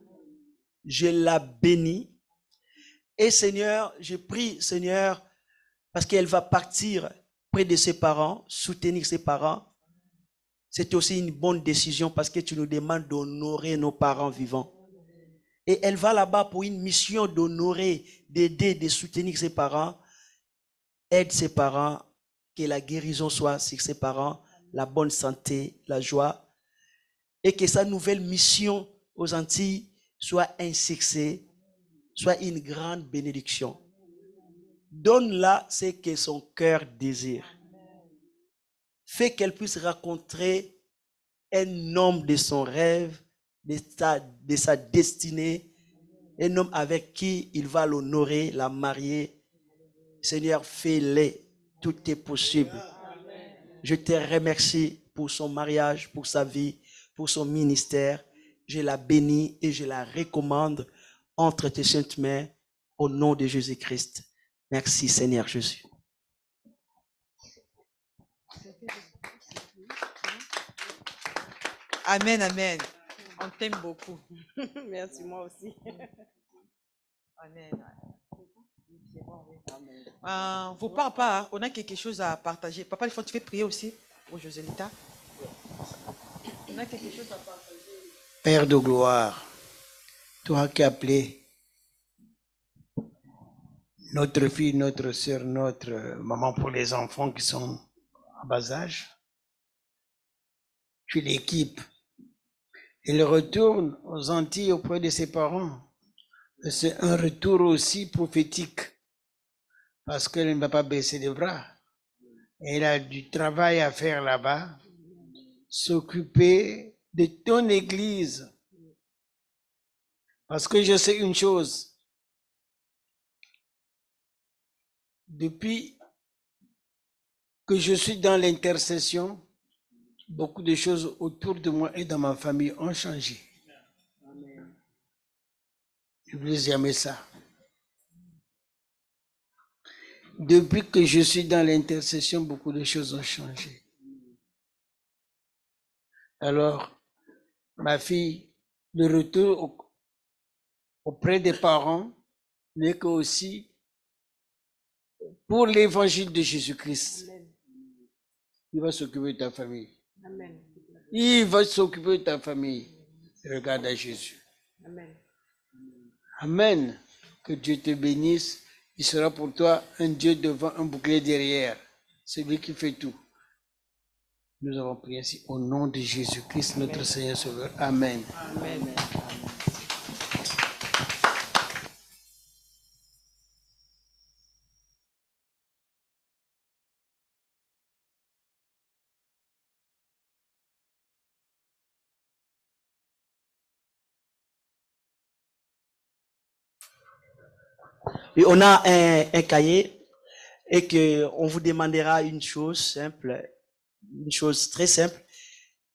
Je la bénis. Et Seigneur, je prie, Seigneur, parce qu'elle va partir près de ses parents, soutenir ses parents. C'est aussi une bonne décision parce que tu nous demandes d'honorer nos parents vivants. Et elle va là-bas pour une mission d'honorer, d'aider, de soutenir ses parents. Aide ses parents, que la guérison soit sur ses parents, la bonne santé, la joie. Et que sa nouvelle mission aux Antilles soit un succès, soit une grande bénédiction. Donne-la ce que son cœur désire. Fais qu'elle puisse rencontrer un homme de son rêve, de sa destinée, un homme avec qui il va l'honorer, la marier. Seigneur, fais-le, tout est possible. Je te remercie pour son mariage, pour sa vie, pour son ministère. Je la bénis et je la recommande entre tes saintes mains au nom de Jésus-Christ. Merci Seigneur Jésus. Amen, amen. On t'aime beaucoup. Merci, moi aussi. Amen. Vos papas, on a quelque chose à partager. Papa, il faut que tu fais prier aussi pour Josélita. On a quelque chose à partager. Père de gloire, toi qui as appelé notre fille, notre soeur, notre maman pour les enfants qui sont à bas âge, tu l'équipes. Il retourne aux Antilles auprès de ses parents. C'est un retour aussi prophétique parce qu'elle ne va pas baisser les bras. Elle a du travail à faire là-bas, s'occuper de ton église. Parce que je sais une chose, depuis que je suis dans l'intercession, beaucoup de choses autour de moi et dans ma famille ont changé. N'oubliez jamais ça. Depuis que je suis dans l'intercession, beaucoup de choses ont changé. Alors, ma fille, le retour auprès des parents n'est que aussi pour l'évangile de Jésus-Christ. Il va s'occuper de ta famille. Amen. Il va s'occuper de ta famille. Regarde à Jésus. Amen. Amen. Que Dieu te bénisse. Il sera pour toi un Dieu devant, un bouclier derrière. C'est lui qui fait tout. Nous avons prié ainsi au nom de Jésus-Christ, notre Seigneur Sauveur. Amen. Amen. Et on a un cahier et que on vous demandera une chose simple, une chose très simple,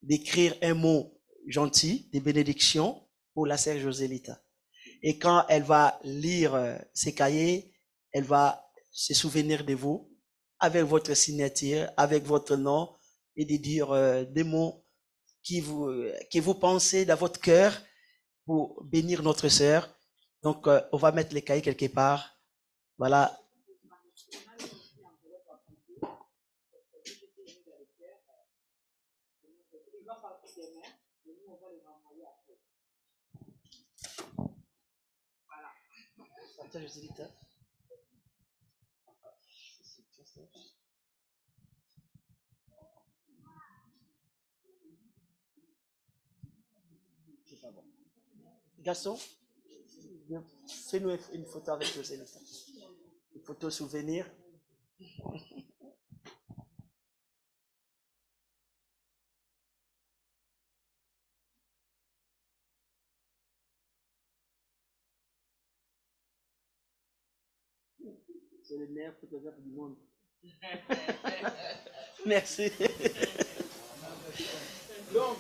d'écrire un mot gentil de bénédiction pour la sœur Josélita. Et quand elle va lire ces cahiers, elle va se souvenir de vous avec votre signature, avec votre nom et de dire des mots que vous pensez dans votre cœur pour bénir notre sœur. Donc, on va mettre les cahiers quelque part. Voilà. Gaston, fais-nous une photo avec Josélita. Une photo souvenir. C'est le meilleur photographe du monde. Merci. Donc,